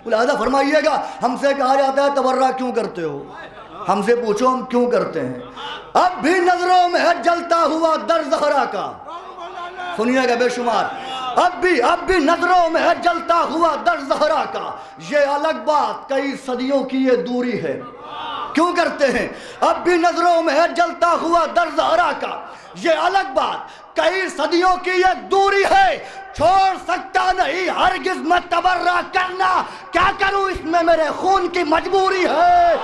لہذا فرمائیے گا ہم سے کہا جاتا ہے تبرہ کیوں کرتے ہو، ہم سے پوچھو ہم کیوں کرتے ہیں۔ اب بھی نظروں میں ہے جلتا ہوا در زہرا کا، سنیے گا بے شمار، اب بھی نظروں میں ہے جلتا ہوا در زہرا کا، یہ الگ بات کئی صدیوں کی یہ دوری ہے۔ کیوں کرتے ہیں؟ اب بھی نظروں میں ہے جلتا ہوا در زہرا کا، یہ الگ بات کئی صدیوں کی یہ دوری ہے، چھوڑ سکتا نہیں ہرگز میں تبرہ کرنا، کیا کروں اس میں میرے خون کی مجبوری ہے۔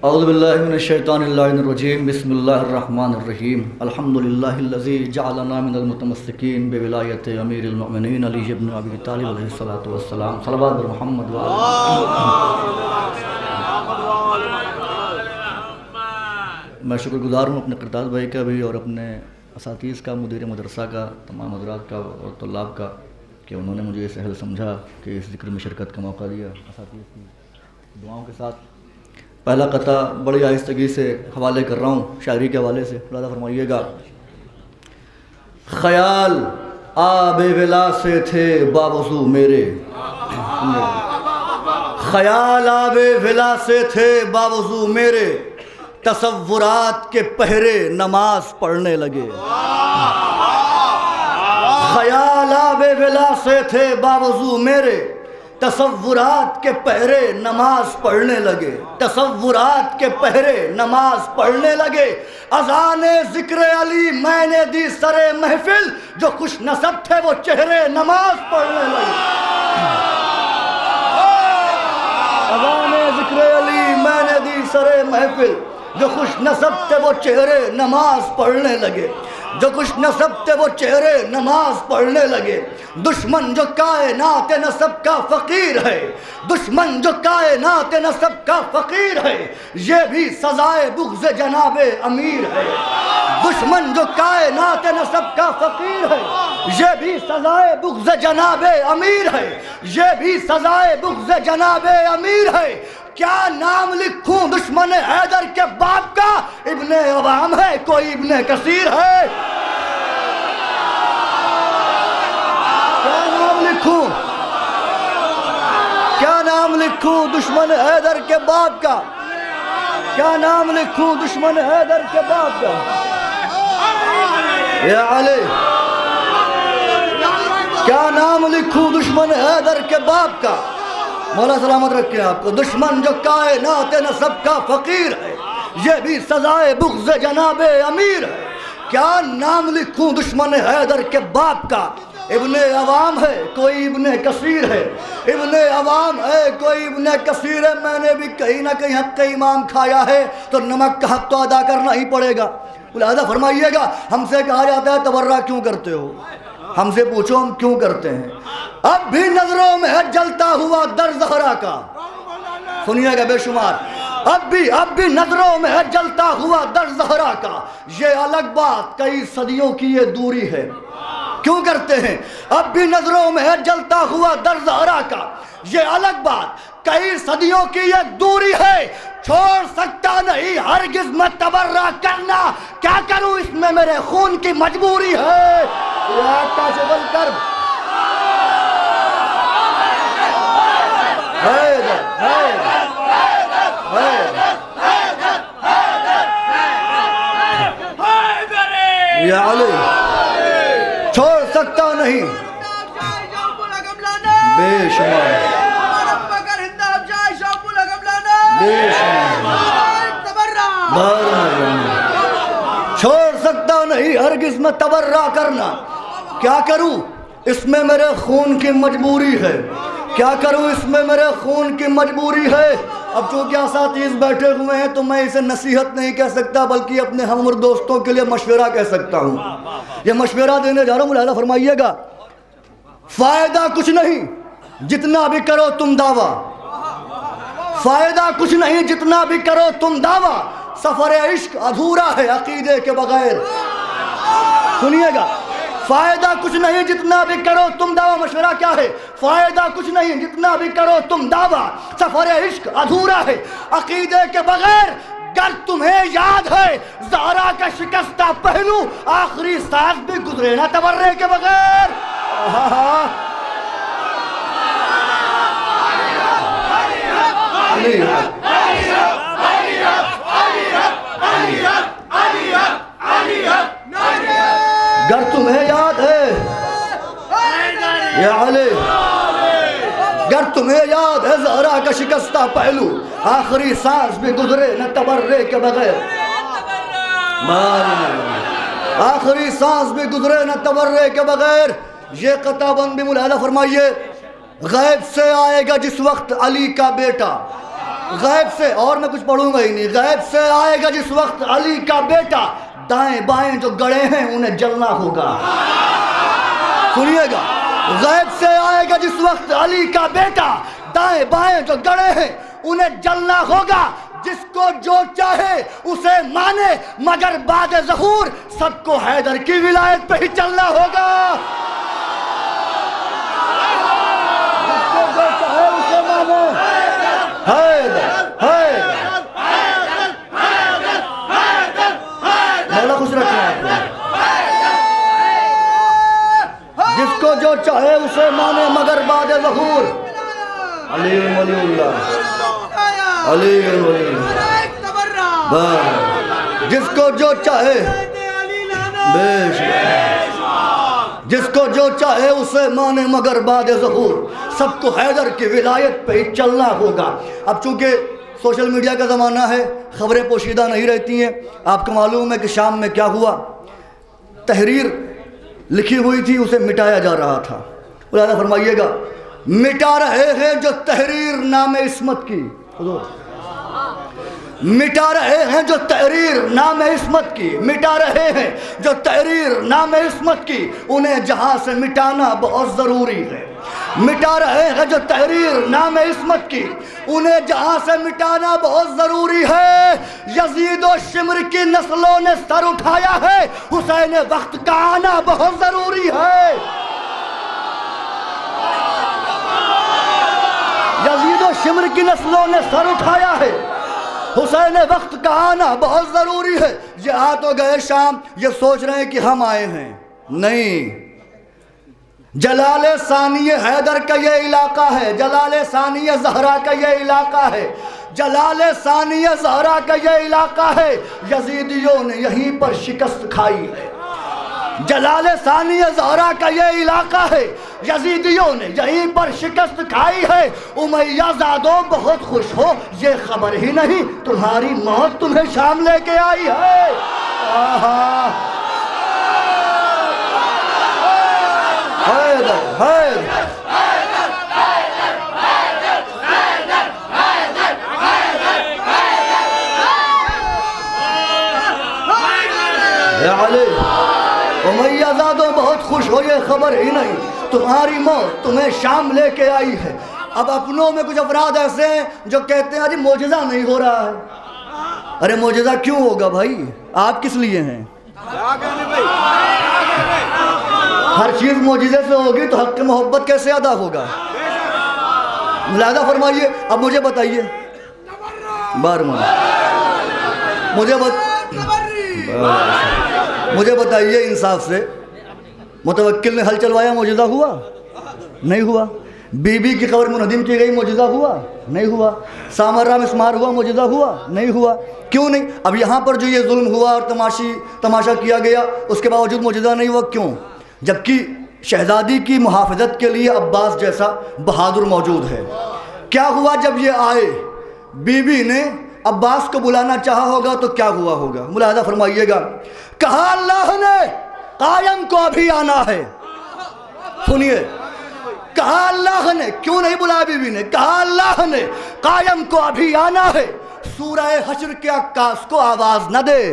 اعوذ باللہ من الشیطان اللعین الرجیم، بسم اللہ الرحمن الرحیم، الحمدللہ الذی جعلنا من المتمسکین بولایت امیر المؤمنین علی بن ابی طالب علیہ السلام، صلوات بر محمد میں شکر گزار ہوں اپنے قرطاس بھائی کا بھی اور اپنے اساتذہ کا، مدیر مدرسہ کا، تمام حضرات کا اور طلاب کا کہ انہوں نے مجھے اس اہل سمجھا کہ اس ذکر میں شرکت کا موقع دیا۔ اساتذہ کی دعاؤں کے ساتھ پہلا قطعہ بڑی آہستگی سے حوالے کر رہا ہوں شاعری کے حوالے سے، لہذا فرمائیے گا۔ خیال آب ولا سے تھے باوضو میرے، خیال آب ولا سے تھے باوضو میرے، تصورات کے پہرے نماز پڑھنے لگے۔ خیال آب ولا سے تھے باوضو میرے، تصورات کے پہرے نماز پڑھنے لگے، تصورات کے پہرے نماز پڑھنے لگے۔ اذان ذکر علی میں نے دی سر محفل، جو خوش نصب تھے وہ چہرے نماز پڑھنے لگے۔ اذان ذکر علی میں نے دی سر محفل، جو خوش نصب تھے وہ چہرے نماز پڑھنے لگے، جو خوش نصب تھے وہ چہرے نماز پڑھنے لگے۔ دشمن جو کائنات نسب کا فقیر ہے، دشمن جو کائنات نسب کا فقیر ہے، یہ بھی سزائے بغض جناب امیر ہے۔ دشمن جو کائنات نسب کا فقیر ہے، یہ بھی سزائے بغض جناب امیر ہے، یہ بھی سزائے بغض جناب امیر ہے۔ کیا نام لکھوں دشمن حیدر کے باپ کا، ابن عوام ہے کوئی ابن کثیر ہے۔ کیا نام لکھوں دشمن حیدر کے باپ کا، کیا نام لکھوں دشمن حیدر کے باپ کا۔ یا علی کیا نام لکھوں دشمن حیدر کے باپ کا، مولا سلامت رکھے آپ کو۔ دشمن جو کائنات نسب کا فقیر ہے، یہ بھی سزائے بغض جناب امیر ہے۔ کیا نام لکھوں دشمن حیدر کے باپ کا، ابن عوام ہے کوئی ابن کثیر ہے، ابن عوام ہے کوئی ابن کثیر ہے۔ میں نے بھی کہیں نہ کہیں حق امام کھایا ہے تو نمک کا حق تو ادا کرنا ہی پڑے گا۔ لہذا فرمائیے گا ہم سے کہا جاتا ہے تبرہ کیوں کرتے ہو، ہم سے پوچھو ہم کیوں کرتے ہیں۔ اب بھی نظروں میں ہے جلتا ہوا در زہرا کا، سنیے گا بے شمار، اب بھی نظروں میں ہے جلتا ہوا در زہرا کا، یہ الگ بات کئی صدیوں کی یہ دوری ہے۔ کیوں کرتے ہیں؟ اب بھی نظروں میں ہے جلتا ہوا در زہرا کا، یہ الگ بات کئی صدیوں کی یہ دوری ہے، چھوڑ سکتا نہیں ہرگز میں تبرہ کرنا، کیا کروں اس میں میرے خون کی مجبوری ہے۔ یا کاشف الکرب حیدر حیدر حیدر یا علی چھوڑ سکتا نہیں بے شمار بے چھوڑ سکتا نہیں ہرگز میں تبرہ کرنا، کیا کروں اس میں میرے خون کی مجبوری ہے، کیا کروں اس میں میرے خون کی مجبوری ہے۔ اب چونکہ اساتذہ بیٹھے ہوئے ہیں تو میں اسے نصیحت نہیں کہہ سکتا بلکہ اپنے ہم عمر دوستوں کے لیے مشورہ کہہ سکتا ہوں۔ یہ مشورہ دینے جا رہا ہوں، لہذا فرمائیے گا۔ فائدہ کچھ نہیں جتنا بھی کرو تم دعویٰ، فائدہ کچھ نہیں جتنا بھی کرو تم دعویٰ، سفر عشق ادھورا ہے عقیدے کے بغیر۔ سنیے گا، فائدہ کچھ نہیں جتنا بھی کرو تم دعویٰ، مشورہ کیا ہے؟ فائدہ کچھ نہیں جتنا بھی کرو تم دعویٰ، سفر عشق ادھورا ہے عقیدے کے بغیر۔ گر تمہیں یاد ہے زہرا کا شکستہ پہلو، آخری سانس بھی گزرے نہ تبرے کے بغیر۔ علی گر تمہیں یاد ہے زہرا کا شکستہ پہلو آخری سانس بھی گزرے نہ تبرے کے بغیر آخری سانس بھی گزرے نہ تبرے کے بغیر یہ قطع بند بھی ملاحظہ فرمائیے غیب سے آئے گا جس وقت علی کا بیٹا غیب سے اور میں کچھ پڑھوں گا ہی نہیں غیب سے آئے گا جس وقت علی کا بیٹا دائیں بائیں جو گڑے ہیں انہیں جلنا ہوگا سنیے گا غیب سے آئے گا جس وقت علی کا بیٹا دائیں بائیں جو گڑے ہیں انہیں جلنا ہوگا جس کو جو چاہے اسے مانے مگر بعد ظہور سب کو حیدر کی ولایت پہ ہی چلنا ہوگا جس کو جو چاہے اسے مانے مولا خوش رکھیں آپ کو جس کو جو چاہے اسے مانے مگر بعد ظہور علی ولی اللہ علی ولی اللہ جس کو جو چاہے جس کو جو چاہے اسے مانے مگر بعد ظہور سب کو حیدر کی ولایت پہ ہی چلنا ہوگا اب چونکہ سوشل میڈیا کا زمانہ ہے خبریں پوشیدہ نہیں رہتی ہیں آپ کو معلوم ہے کہ شام میں کیا ہوا تحریر لکھی ہوئی تھی اسے مٹایا جا رہا تھا ملاحظہ فرمائیے گا مٹا رہے ہیں جو تحریر نام عصمت کی مٹا رہے ہیں جو تحریر نام عصمت کی مٹا رہے ہیں جو تحریر نام عصمت کی انہیں جہاں سے مٹانا بہت ضروری ہے مٹا رہے ہیں جو تحریر نام عصمت کی انہیں جہاں سے مٹانا بہت ضروری ہے یزید و شمر کی نسلوں نے سر اٹھایا ہے حسین وقت کا آنا بہت ضروری ہے یزید و شمر کی نسلوں نے سر اٹھایا ہے حسین وقت کا آنا بہت ضروری ہے یہ آ تو گئے شام یہ سوچ رہے ہیں کہ ہم آئے ہیں نہیں جلال ثانی حیدر کا یہ علاقہ ہے جلال ثانی زہرا کا یہ علاقہ ہے جلال ثانی زہرا کا یہ علاقہ ہے یزیدیوں نے یہیں پر شکست کھائی ہے جلال ثانی زہرا کا یہ علاقہ ہے یزیدیوں نے یہیں پر شکست کھائی ہے امیہ زادوں بہت خوش ہو یہ خبر ہی نہیں تمہاری موت تمہیں شام لے کے آئی ہے علی امیہ زادوں بہت خوش ہو یہ خبر ہی نہیں تمہاری موت تمہیں شام لے کے آئی ہے اب اپنوں میں کچھ افراد ایسے ہیں جو کہتے ہیں جی معجزہ نہیں ہو رہا ہے ارے معجزہ کیوں ہوگا بھائی آپ کس لیے ہیں ہر چیز معجزے سے ہوگی تو حق محبت کیسے ادا ہوگا ملاحظہ فرمائیے اب مجھے بتائیے مجھے بتائیے انصاف سے متوکل نے حل چلوایا معجزہ ہوا نہیں ہوا بی بی کی قبر منہدم کی گئی معجزہ ہوا نہیں ہوا سامرہ مسمار ہوا معجزہ ہوا نہیں ہوا کیوں نہیں اب یہاں پر جو یہ ظلم ہوا اور تماشا کیا گیا اس کے باوجود معجزہ نہیں ہوا کیوں جبکہ شہزادی کی محافظت کے لیے عباس جیسا بہادر موجود ہے کیا ہوا جب یہ آئے بی بی نے عباس کو بلانا چاہا ہوگا تو کیا ہوا ہوگا ملاحظہ فرمائیے گا کہا اللہ نے قائم کو ابھی آنا ہے سنیے کہا اللہ نے کیوں نہیں بلایا بی بی نے کہا اللہ نے قائم کو ابھی آنا ہے سورہ حشر کے عکاس کو آواز نہ دے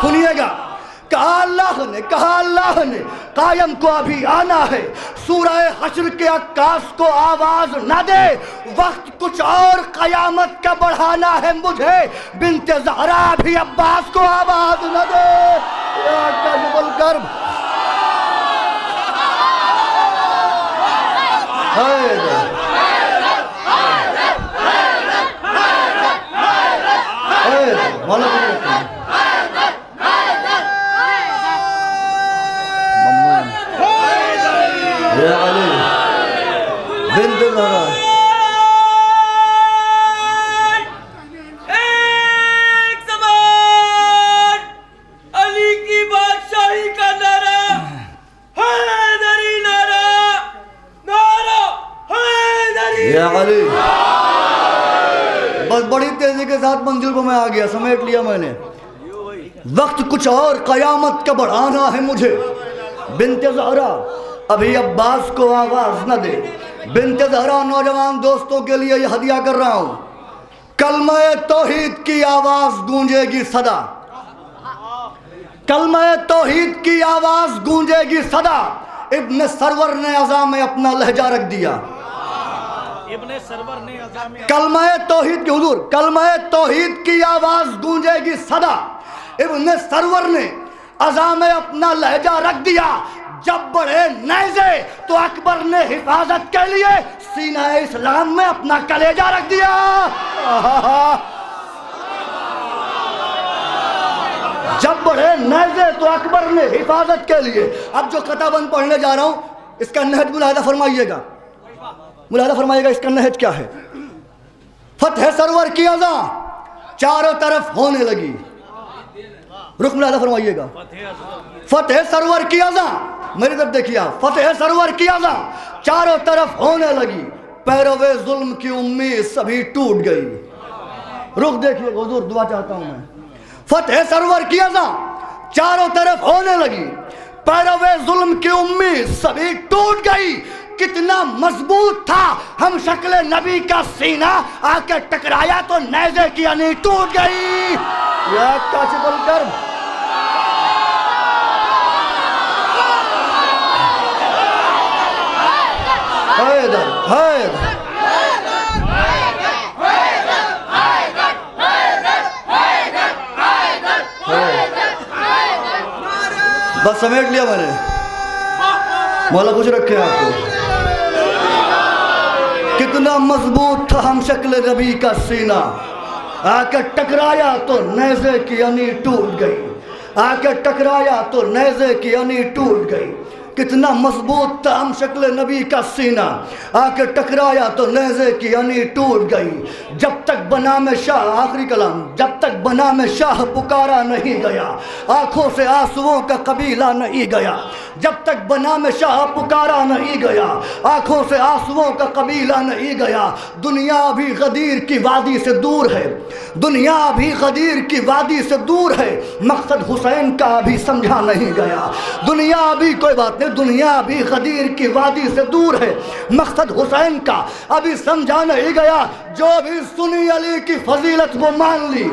سنیے گا کہا اللہ نے قائم کو ابھی آنا ہے سورہ حشر کے عکاس کو آواز نہ دے وقت کچھ اور قیامت کا بڑھانا ہے مجھے بنت زہرا بھی عباس کو آواز نہ دے یا کاشف الکرب یا علی بنت زہرا ایک زمان علی کی بادشاہی کا نعرہ حیدری نعرہ یا علی. بس بڑی تیزی کے ساتھ منزل کو میں آ گیا, سمیٹ لیا میں نے. وقت کچھ اور قیامت کا بڑھانا ہے مجھے. بنت زہرا ابھی عباس کو آواز نہ دے. بنت زہرا نوجوان دوستوں کے لیے یہ ہدیہ کر رہا ہوں. کلمہ توحید کی آواز گونجے گی صدا. کلمہ توحید کی آواز گونجے گی صدا. ابن سرور نے عزا میں اپنا لہجہ رکھ دیا. ابن سرور نے عزا میں کلمہ توحید کی حضور, کلمہ توحید کی آواز گونجے گی صدا. ابن سرور نے عزا میں اپنا لہجہ رکھ دیا. جب بڑھے نیزے تو اکبر نے حفاظت کے لیے سینہ اسلام میں اپنا کلیجہ رکھ دیا. جب بڑھے نیزے تو اکبر نے حفاظت کے لیے. اب جو قطع بند پڑھنے جا رہا ہوں اس کا نہج ملاحظہ فرمائیے گا. ملاحظہ فرمائیے گا اس کا نہج کیا ہے. فتح سرور کی اذان چاروں طرف ہونے لگی. رخ ملاحظہ فرمائیے گا. فتح سرور کی اذان, میری طرف دیکھیے آپ. فتح سرور کی اذان چاروں طرف ہونے لگی. پیروے ظلم کی امید سبھی ٹوٹ گئی. رخ دیکھیے حضور, دعا چاہتا ہوں میں. فتح سرور کی اذان چاروں طرف ہونے لگی. پیروے ظلم کی امید سبھی ٹوٹ گئی. کتنا مضبوط تھا ہم شکل نبی کا سینہ, آ کے ٹکرایا تو نیزے کی انی ٹوٹ گئی. یا کاشف الکرب, حیدر حیدر. بس سمیٹ لیا میں نے. مولا خوش رکھے آپ کو. کتنا مضبوط تھا ہم شکل نبی کا سینہ, آ کے ٹکرایا تو نیزے کی انی ٹوٹ گئی. آ کے ٹکرایا تو نیزے کی انی ٹوٹ گئی. کتنا مضبوط تھا ہم شکل نبی کا سینہ, آ کے ٹکرایا تو نیزے کی انی ٹوٹ گئی. جب تک بنام شاہ, آخری کلام, جب تک بنام شاہ پکارا نہیں گیا آنکھوں سے آنسوؤں کا قبیلہ نہیں گیا. جب تک بنام شاہ پکارا نہیں گیا آنکھوں سے آنسوؤں کا قبیلہ نہیں گیا. دنیا بھی غدیر کی وادی سے دور ہے. دنیا بھی غدیر کی وادی سے دور ہے. مقصد حسین کا بھی سمجھا نہیں گیا. دنیا بھی, کوئی بات نہیں, دنیا بھی غدیر کی وادی سے دور ہے. مقصد حسین کا ابھی سمجھا نہیں گیا. جو بھی سنی علی کی فضیلت وہ مان لی.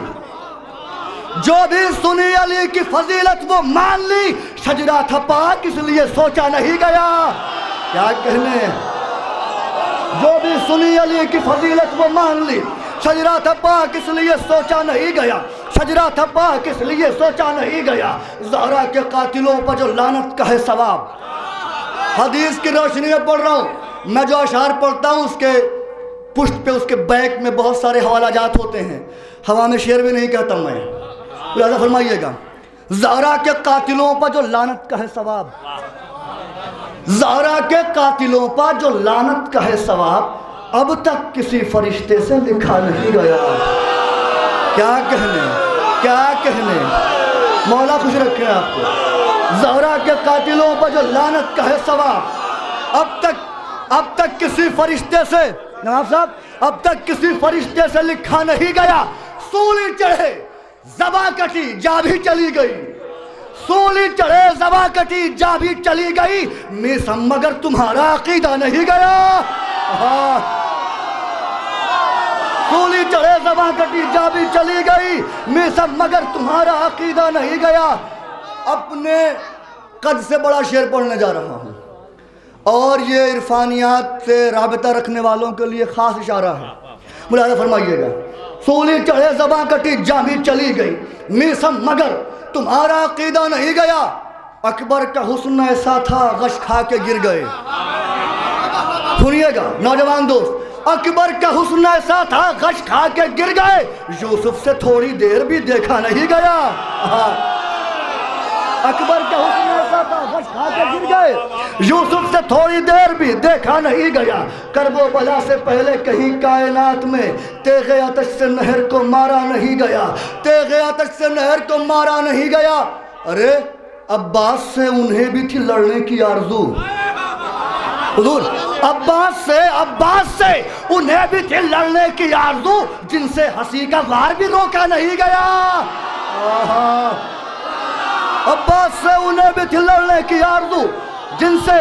جو بھی سنی علی کی فضیلت وہ مان لی. شجرہ تھا پاک اس لیے سوچا نہیں گیا. کیا کہنے, جو بھی سنی علی کی فضیلت وہ مان لی. شجرہ تھا پاک اس لیے سوچا نہیں گیا. شجرہ تھا پاک اس لیے سوچا نہیں گیا. زہرا کے قاتلوں پر جو لعنت کا ہے ثواب. حدیث کی روشنی میں پڑھ رہا ہوں. میں جو اشعار پڑھتا ہوں اس کے پشت پہ, اس کے بیک میں بہت سارے حوالہ جات ہوتے ہیں. ہوا میں شعر بھی نہیں کہتا میں. لہذا فرمائیے گا. زہرا کے قاتلوں پر جو لعنت کا ہے ثواب. زہرا کے قاتلوں پر جو لعنت کا ہے ثواب اب تک کسی فرشتے سے لکھا نہیں گیا. کیا کہنے, کیا کہنے. مولا خوش رکھے آپ کو. زہرا کے قاتلوں پر جو لعنت کا ہے ثواب اب تک کسی فرشتے سے, نواب صاحب, اب تک کسی فرشتے سے لکھا نہیں گیا. سولی چڑھے زباں کٹی جا بھی چلی گئی. سولی چڑھے زباں کٹی جا بھی چلی گئی. میسم مگر تمہارا عقیدہ نہیں گیا. سولی چڑھے زباں کٹی جا بھی چلی گئی. میسم مگر تمہارا عقیدہ نہیں گیا. اپنے قد سے بڑا شعر پڑھنے جا رہا ہوں اور یہ عرفانیات سے رابطہ رکھنے والوں کے لیے خاص اشارہ ہے. ملاحظہ فرمائیے گا. سولی چڑھے زباں کٹی جا بھی چلی گئی. میسم مگر تمہارا عقیدہ نہیں گیا. اکبر کا حسن ایسا تھا غش کھا کے گر گئے. سنیے گا نوجوان دوست, اکبر کا حسن ایسا تھا غش کھا کے گر گئے. یوسف سے تھوڑی دیر بھی دیکھا نہیں گیا. اکبر کا حسن ایسا تھا غش کھا کے گر گئے. یوسف سے تھوڑی دیر بھی دیکھا نہیں گیا. کرب و بلا سے پہلے کہیں کائنات میں تیغ آتش سے نہر کو مارا نہیں گیا. تیغ آتش سے نہر کو مارا نہیں گیا. ارے عباس سے انہیں بھی تھی لڑنے کی آرزو. حضور عباس سے انہیں بھی تھی لڑنے کی آرزو جن سے ہنسی کا وار بھی روکا نہیں گیا. عباس سے انہیں بھی تھی لڑنے کی آرزو جن سے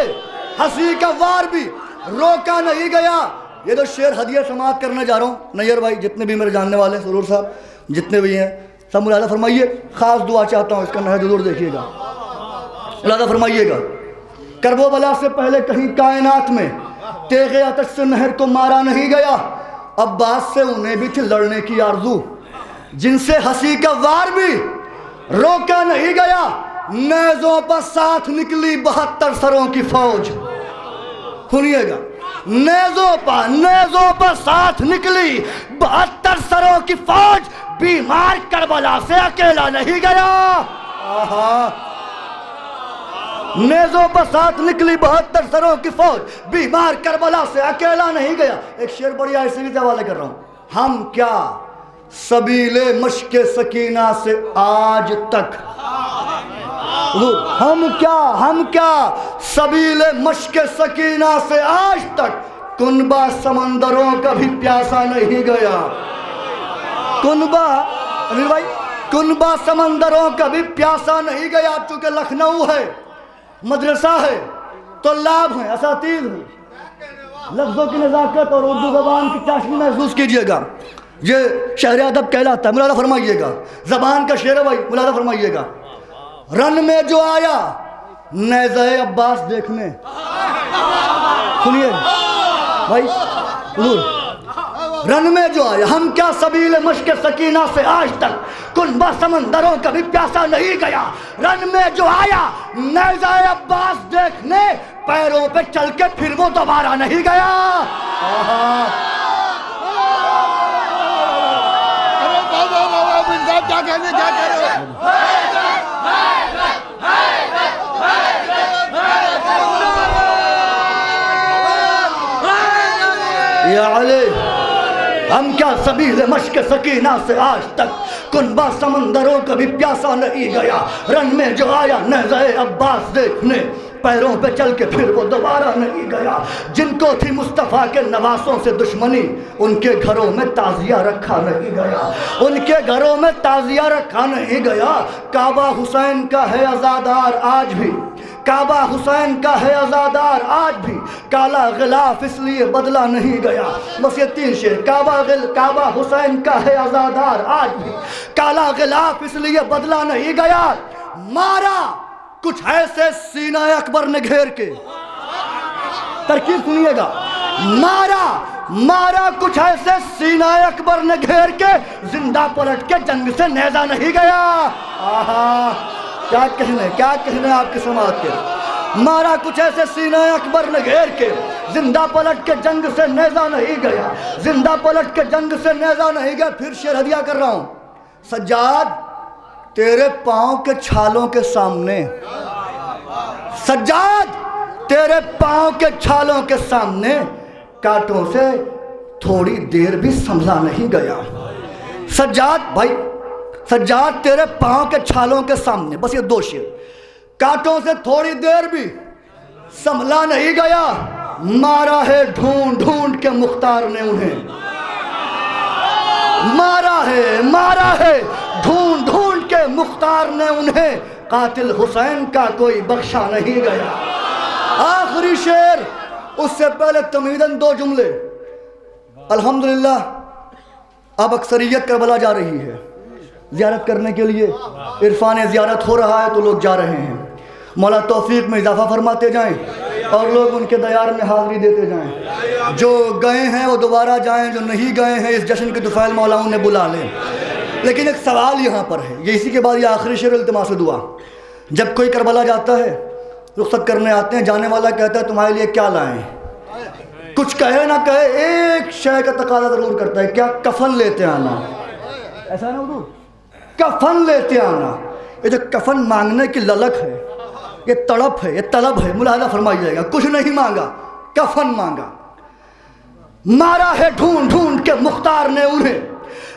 ہنسی کا وار بھی روکا نہیں گیا. یہ تو شعر ہدیہ سماعت کرنے جا رہا ہوں. نیئر بھائی جتنے بھی میرے جاننے والے سرور صاحب جتنے بھی ہیں سب ملاحظہ فرمائیے. خاص دعا چاہتا ہوں, اس کا نہج ضرور دیکھیے گا, ملاحظہ فرمائیے گا. کرب و بلا سے پہلے کہیں کائنات میں تیغ آتش سے نہر کو مارا نہیں گیا. عباس سے انہیں بھی تھی لڑنے کی آرزو جن سے ہنسی کا وار بھی روکا نہیں گیا. نیزوں پر ساتھ نکلی 72 سروں کی فوج. سنیے گا, نیزوں پر ساتھ نکلی 72 سروں کی فوج. بیمار کربلا سے اکیلا نہیں گیا. نیزوں پر ساتھ نکلی 72 سروں کی فوج, بیمار کربلا سے اکیلا نہیں گیا. ایک شعر بڑی ایسے بھی حوالے کر رہا ہوں. ہم کیا سبیل مشق سکینہ سے آج تک, ہم کیا سبیل مشق سکینہ سے آج تک کنبہ سمندروں کا بھی پیاسا نہیں گیا. کنبہ سمندروں کا بھی پیاسا نہیں گیا. چونکہ لکھنؤ ہے, مدرسہ ہے, طلاب ہیں, اساتذہ ہیں. لفظوں کی نزاکت اور اردو زبان کی چاشنی محسوس کیجئے گا. یہ شہر ادب کہلاتا ہے. ملاحظہ فرمائیے گا, زبان کا شعر ہے بھائی, ملاحظہ فرمائیے گا. رن میں جو آیا نیزہ عباس دیکھنے. سنیے بھائی حضور, رن میں جو آیا ہم کیا سبیل مشق سکینہ سے آج تک کنبہ سمندروں کا بھی پیاسا نہیں گیا. رن میں جو آیا نیزہ عباس دیکھنے, پیروں پہ چل کے پھر وہ دوبارہ نہیں گیا. کیا کہنے کیا کہہ رہے ہو. یا علی, ہم کیا سبیل مشق سکینہ سے آج تک کنبہ سمندروں کا بھی پیاسا نہیں گیا. رن میں جو آیا نیزہ عباس دیکھنے, پیروں پہ چل کے پھر وہ دوبارہ نہیں گیا. جن کو تھی مصطفیٰ کے نواسوں سے دشمنی, ان کے گھروں میں تعزیہ رکھا نہیں گیا. ان کے گھروں میں تعزیہ رکھا نہیں گیا. کعبہ حسین کا ہے عزادار آج بھی, کعبہ حسین کا ہے عزادار آج بھی. کالا غلاف اس لیے بدلا نہیں گیا. بس یہ 3 شعر. کعبہ حسین کا ہے عزادار آج بھی, کالا غلاف اس لیے بدلا نہیں گیا. مارا کچھ ایسے سینہ اکبر نے گھیر کے, ترکیب سنیے گا, مارا کچھ ایسے سینہ اکبر نے گھیر کے, زندہ پلٹ کے جنگ سے نیزہ نہیں گیا. کیا کہنے آپ کی سماعت کے. مارا کچھ ایسے سینہ اکبر نے گھیر کے, زندہ پلٹ کے جنگ سے نیزہ نہیں گیا. زندہ پلٹ کے جنگ سے نیزہ نہیں گیا. پھر شعر ہدیہ کر رہا ہوں. سجاد تیرے پاؤں کے چھالوں کے سامنے, سجاد تیرے پاؤں کے چھالوں کے سامنے, کانٹوں سے تھوڑی دیر بھی سنبھلا نہیں گیا. سجاد بھائی, سجاد تیرے پاؤں کے چھالوں کے سامنے, بس یہ 2 شعر. کانٹوں سے تھوڑی دیر بھی سنبھلا نہیں گیا. مارا ہے ڈھونڈ ڈھونڈ کے مختار نے انہیں, مارا ہے ڈھونڈ ڈھونڈ کے مختار نے انہیں. قاتل حسین کا کوئی بخشا نہیں گیا. آخری شعر, اس سے پہلے تمہیداً 2 جملے. الحمدللہ اب اکثریت کربلا جا رہی ہے زیارت کرنے کے لیے. عرفان زیارت ہو رہا ہے تو لوگ جا رہے ہیں. مولا توفیق میں اضافہ فرماتے جائیں اور لوگ ان کے دیار میں حاضری دیتے جائیں. جو گئے ہیں وہ دوبارہ جائیں, جو نہیں گئے ہیں اس جشن کے طفیل مولا انہیں بلا لیں. لیکن ایک سوال یہاں پر ہے, یہ اسی کے بعد یہ آخری شعر التماس دعا. جب کوئی کربلا جاتا ہے, رخصت کرنے آتے ہیں, جانے والا کہتا ہے تمہارے لیے کیا لائیں. کچھ کہے نہ کہے ایک شے کا تقاضا ضرور کرتا ہے, کیا کفن لیتے آنا. ایسا نا اردو, کفن لیتے آنا. یہ جو کفن مانگنے کی للک ہے, یہ تڑپ ہے, یہ طلب ہے, ملاحظہ فرمائیے گا. کچھ نہیں مانگا, کفن مانگا. مارا ہے ڈھونڈ ڈھونڈ کے مختار نے انہیں,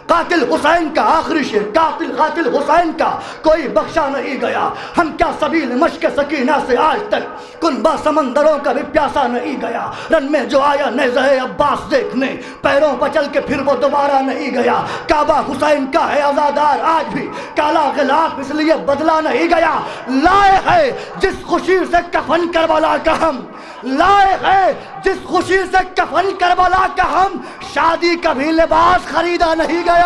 قاتل حسین کا آخری شعر، قاتل حسین کا کوئی بخشا نہیں گیا، ہم کیا سبیل مشق سکینہ سے آج تک کنبہ سمندروں کا بھی پیاسا نہیں گیا، رن میں جو آیا نیزہ عباس دیکھنے پیروں پر چل کے پھر وہ دوبارہ نہیں گیا، کعبہ حسین کا ہے عزادار آج بھی، کالا غلاف اس لیے بدلا نہیں گیا، لائے ہے جس خوشی سے کفن کربلا کا ہم، لائے ہے جس خوشی سے کفن کربلا کا ہم، شادی کا بھی لباس خریدا نہیں گیا۔